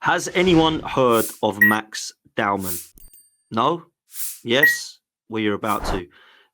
Has anyone heard of Max Dowman? No? Yes? Well, you're about to.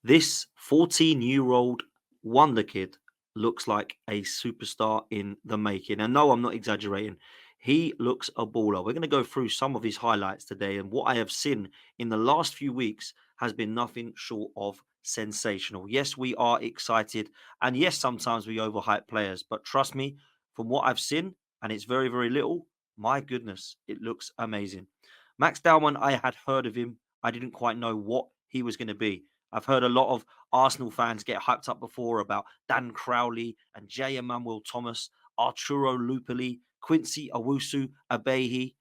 This 14-year-old wonder kid looks like a superstar in the making. And no, I'm not exaggerating. He looks a baller. We're going to go through some of his highlights today. And what I have seen in the last few weeks has been nothing short of sensational. Yes, we are excited. And yes, sometimes we overhype players. But trust me, from what I've seen, and it's very, very little, my goodness, it looks amazing. Max Dowman, I had heard of him. I didn't quite know what he was going to be. I've heard a lot of Arsenal fans get hyped up before about Dan Crowley and J. Emmanuel Thomas, Arturo Lupoli, Quincy Owusu Abehi.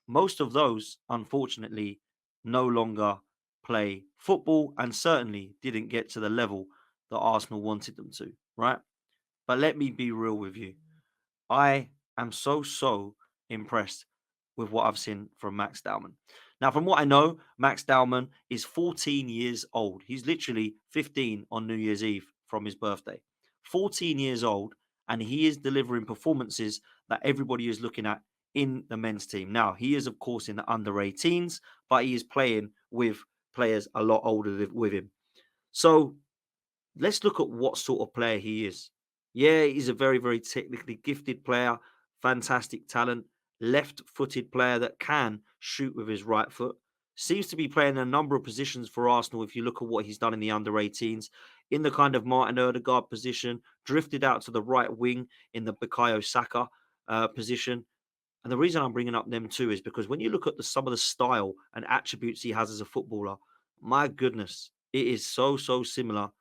Most of those, unfortunately, no longer play football and certainly didn't get to the level that Arsenal wanted them to, right? But let me be real with you. I am so impressed with what I've seen from Max Dowman. Now, from what I know, Max Dowman is 14 years old. He's literally 15 on New Year's Eve from his birthday. 14 years old, and he is delivering performances that everybody is looking at in the men's team. Now, he is, of course, in the under 18s, but he is playing with players a lot older with him. So let's look at what sort of player he is. Yeah, he's a very technically gifted player, fantastic talent, left footed player that can shoot with his right foot. Seems to be playing a number of positions for Arsenal if you look at what he's done in the under 18s. In the kind of Martin Odegaard position, drifted out to the right wing in the Bukayo Saka position. And the reason I'm bringing up them too is because when you look at some of the style and attributes he has as a footballer, my goodness, it is so similar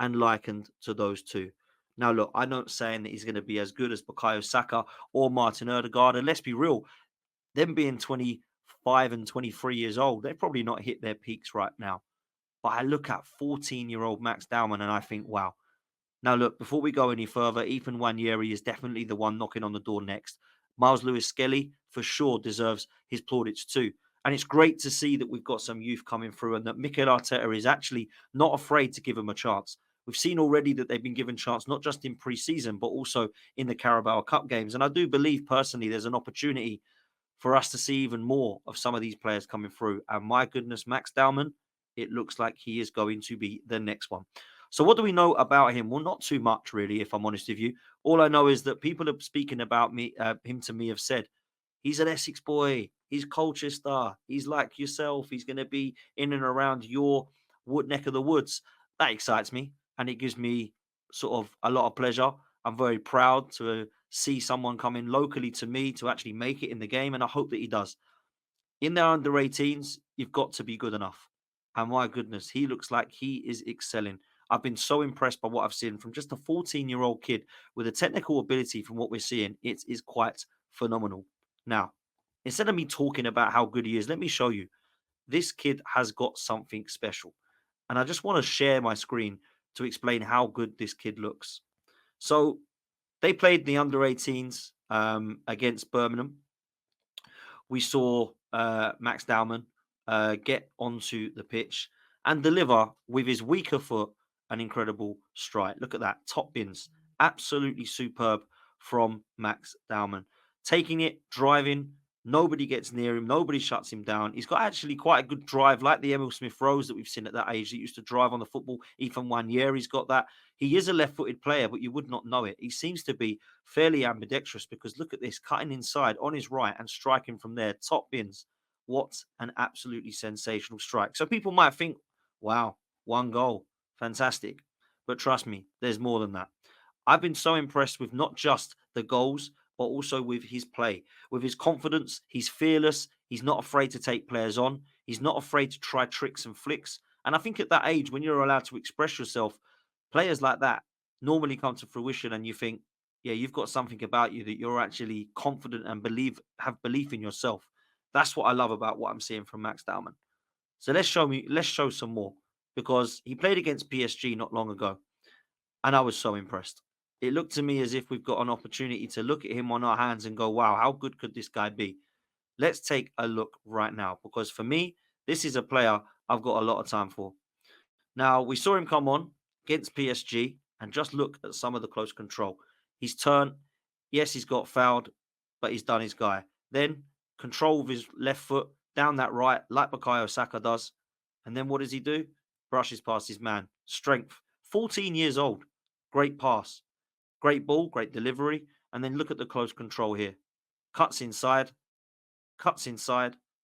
and likened to those two. Now, look, I'm not saying that he's going to be as good as Bukayo Saka or Martin Odegaard. And let's be real, them being 25 and 23 years old, they've probably not hit their peaks right now. But I look at 14-year-old Max Dowman and I think, wow. Now, look, before we go any further, Ethan Wanyeri is definitely the one knocking on the door next. Miles Lewis Skelly, for sure, deserves his plaudits too. And it's great to see that we've got some youth coming through and that Mikel Arteta is actually not afraid to give them a chance. We've seen already that they've been given chance not just in pre-season, but also in the Carabao Cup games. And I do believe personally there's an opportunity for us to see even more of some of these players coming through. And my goodness, Max Dowman, it looks like he is going to be the next one. So what do we know about him? Well, not too much, really, if I'm honest with you. All I know is that people are speaking about him to me have said, he's an Essex boy. He's Colchester. He's like yourself. He's going to be in and around your neck of the woods. That excites me. And it gives me sort of a lot of pleasure. I'm very proud to see someone coming locally to me to actually make it in the game. And I hope that he does. In their under 18s, you've got to be good enough. And my goodness, he looks like he is excelling. I've been so impressed by what I've seen from just a 14-year-old kid with a technical ability from what we're seeing. It is quite phenomenal. Now, instead of me talking about how good he is, let me show you. This kid has got something special. And I just want to share my screen to explain how good this kid looks. So they played the under 18s against Birmingham. We saw Max Dowman get onto the pitch and deliver with his weaker foot an incredible strike. Look at that, top bins, absolutely superb from Max Dowman. Taking it, driving, nobody gets near him, nobody shuts him down. He's got actually quite a good drive, like the Emil Smith Rose that we've seen at that age that used to drive on the football. Ethan Wanyeri's got that. He is a left-footed player, but you would not know it. He seems to be fairly ambidextrous because look at this, cutting inside on his right and striking from there, top bins. What an absolutely sensational strike. So people might think, wow, one goal, fantastic. But trust me, there's more than that. I've been so impressed with not just the goals, but also with his play, with his confidence. He's fearless. He's not afraid to take players on. He's not afraid to try tricks and flicks. And I think at that age, when you're allowed to express yourself, players like that normally come to fruition and you think, yeah, you've got something about you that you're actually confident and have belief in yourself. That's what I love about what I'm seeing from Max Dowman. So let's show some more because he played against PSG not long ago and I was so impressed. It looked to me as if we've got an opportunity to look at him on our hands and go, wow, how good could this guy be? Let's take a look right now because for me, this is a player I've got a lot of time for. Now, we saw him come on against PSG and just look at some of the close control. He's turned, yes, he's got fouled, but he's done his guy. Then control with his left foot down that right, like Bukayo Saka does. And then what does he do? Brushes past his man. Strength. 14 years old. Great pass. Great ball, great delivery. And then look at the close control here. Cuts inside,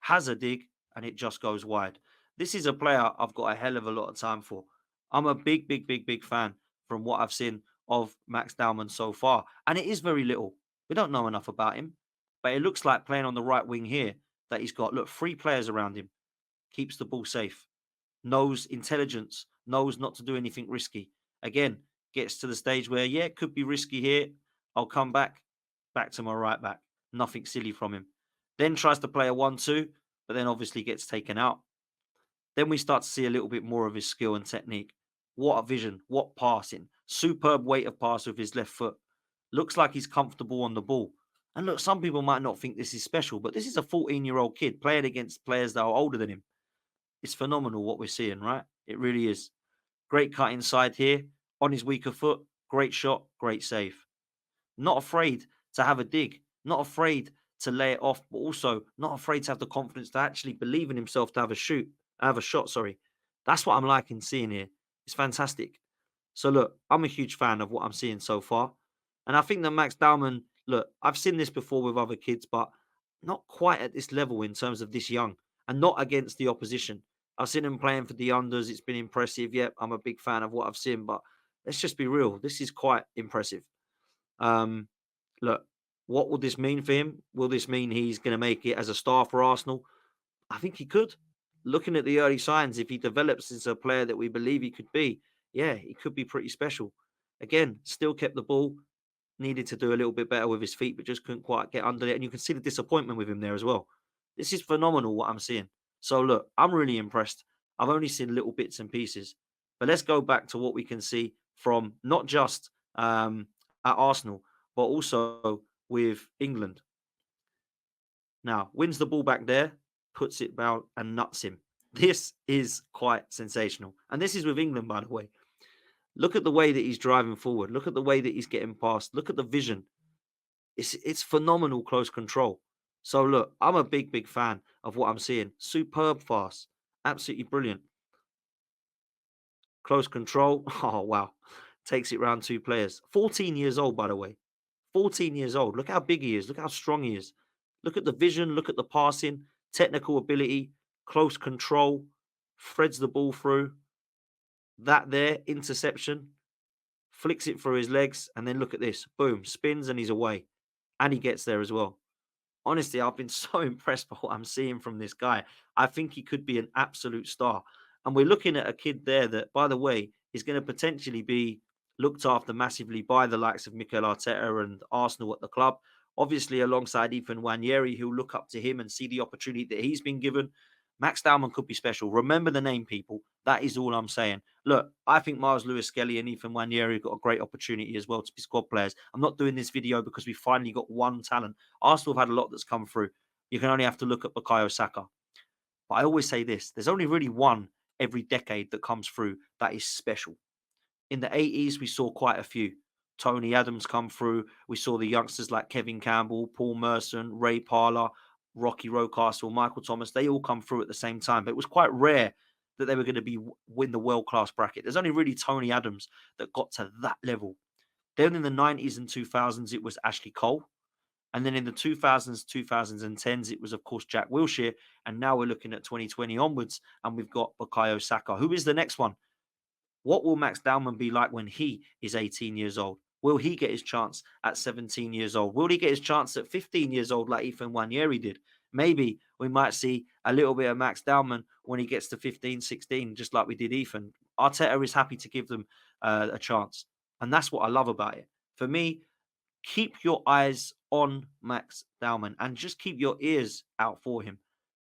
has a dig, and it just goes wide. This is a player I've got a hell of a lot of time for. I'm a big fan from what I've seen of Max Dowman so far. And it is very little. We don't know enough about him. But it looks like playing on the right wing here that he's got, look, three players around him. Keeps the ball safe. Knows intelligence. Knows not to do anything risky. Again, gets to the stage where, yeah, it could be risky here. I'll come back to my right back. Nothing silly from him. Then tries to play a 1-2, but then obviously gets taken out. Then we start to see a little bit more of his skill and technique. What a vision, what passing. Superb weight of pass with his left foot. Looks like he's comfortable on the ball. And look, some people might not think this is special, but this is a 14-year-old kid playing against players that are older than him. It's phenomenal what we're seeing, right? It really is. Great cut inside here on his weaker foot. Great shot, great save. Not afraid to have a dig, not afraid to lay it off, but also not afraid to have the confidence to actually believe in himself to have a shot. Sorry, that's what I'm liking seeing here. It's fantastic. So look, I'm a huge fan of what I'm seeing so far, and I think that Max Dowman. Look, I've seen this before with other kids, but not quite at this level in terms of this young, and not against the opposition. I've seen him playing for the unders. It's been impressive. Yep, I'm a big fan of what I've seen, but let's just be real. This is quite impressive. Um, Look, what will this mean for him? Will this mean he's going to make it as a star for Arsenal? I think he could. Looking at the early signs, if he develops into a player that we believe he could be, yeah, he could be pretty special. Again, still kept the ball, needed to do a little bit better with his feet, but just couldn't quite get under it. And you can see the disappointment with him there as well. This is phenomenal what I'm seeing. So look, I'm really impressed. I've only seen little bits and pieces, but let's go back to what we can see from not just at Arsenal, but also with England. Now, wins the ball back there, puts it down and nuts him. This is quite sensational. And this is with England, by the way. Look at the way that he's driving forward. Look at the way that he's getting past. Look at the vision. It's phenomenal close control. So look, I'm a big fan of what I'm seeing. Superb fast. Absolutely brilliant. Close control. Oh wow. Takes it round two players. 14 years old, by the way. 14 years old. Look how big he is. Look how strong he is. Look at the vision. Look at the passing, technical ability, close control, threads the ball through. That there, interception, flicks it through his legs, and then look at this. Boom, spins and he's away. And he gets there as well. Honestly, I've been so impressed by what I'm seeing from this guy. I think he could be an absolute star. And we're looking at a kid there that, by the way, is going to potentially be looked after massively by the likes of Mikel Arteta and Arsenal at the club. Obviously, alongside Ethan Wanyeri, who'll look up to him and see the opportunity that he's been given. Max Dowman could be special. Remember the name, people. That is all I'm saying. Look, I think Miles Lewis-Skelly and Ethan Wanyeri got a great opportunity as well to be squad players. I'm not doing this video because we finally got one talent. Arsenal have had a lot that's come through. You can only have to look at Bukayo Saka. But I always say this, there's only really one every decade that comes through that is special. In the 80s, we saw quite a few. Tony Adams come through. We saw the youngsters like Kevin Campbell, Paul Merson, Ray Parlour, Rocky Rocastle, Michael Thomas. They all come through at the same time. But it was quite rare that they were going to be win the world-class bracket. There's only really Tony Adams that got to that level. Then in the 90s and 2000s, it was Ashley Cole. And then in the 2000s, 2010s, it was, of course, Jack Wilshere. And now we're looking at 2020 onwards, and we've got Bukayo Saka. Who is the next one? What will Max Dowman be like when he is 18 years old? Will he get his chance at 17 years old? Will he get his chance at 15 years old like Ethan Wanyeri did? Maybe we might see a little bit of Max Dowman when he gets to 15, 16, just like we did Ethan. Arteta is happy to give them a chance. And that's what I love about it. For me, keep your eyes on Max Dowman and just keep your ears out for him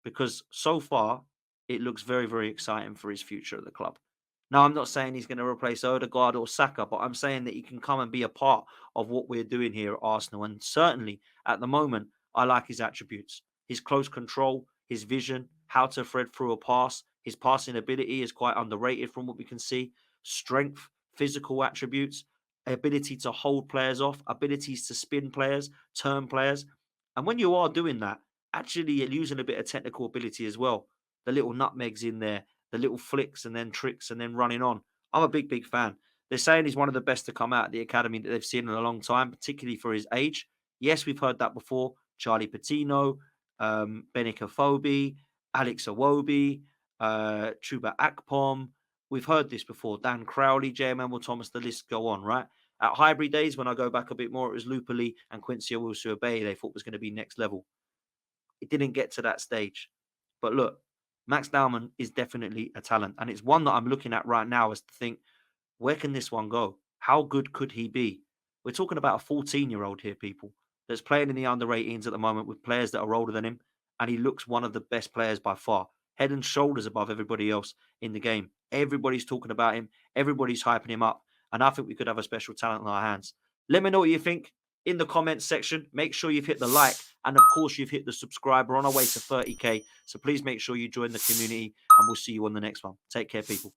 because so far it looks very exciting for his future at the club. Now, I'm not saying he's going to replace Odegaard or Saka, but I'm saying that he can come and be a part of what we're doing here at Arsenal. And certainly at the moment, I like his attributes. His close control, his vision, how to thread through a pass. His passing ability is quite underrated from what we can see. Strength, physical attributes, ability to hold players off, abilities to spin players, turn players. And when you are doing that, actually you're using a bit of technical ability as well. The little nutmegs in there, the little flicks and then tricks and then running on. I'm a big, big fan. They're saying he's one of the best to come out of the academy that they've seen in a long time, particularly for his age. Yes, we've heard that before. Charlie Patino, Benica Phoebe, Alex Awobi, Chuba Akpom. We've heard this before. Dan Crowley, J. Emmanuel Thomas, the list go on, right? At Highbury days, when I go back a bit more, it was Lupa Lee and Quincy Owusu-Abaye they thought was going to be next level. It didn't get to that stage. But look, Max Dowman is definitely a talent. And it's one that I'm looking at right now as to think, where can this one go? How good could he be? We're talking about a 14-year-old here, people, that's playing in the under 18s at the moment with players that are older than him. And he looks one of the best players by far, head and shoulders above everybody else in the game. Everybody's talking about him. Everybody's hyping him up. And I think we could have a special talent in our hands. Let me know what you think in the comments section. Make sure you've hit the like. And of course, you've hit the subscribe. We're on our way to 30K. So please make sure you join the community. And we'll see you on the next one. Take care, people.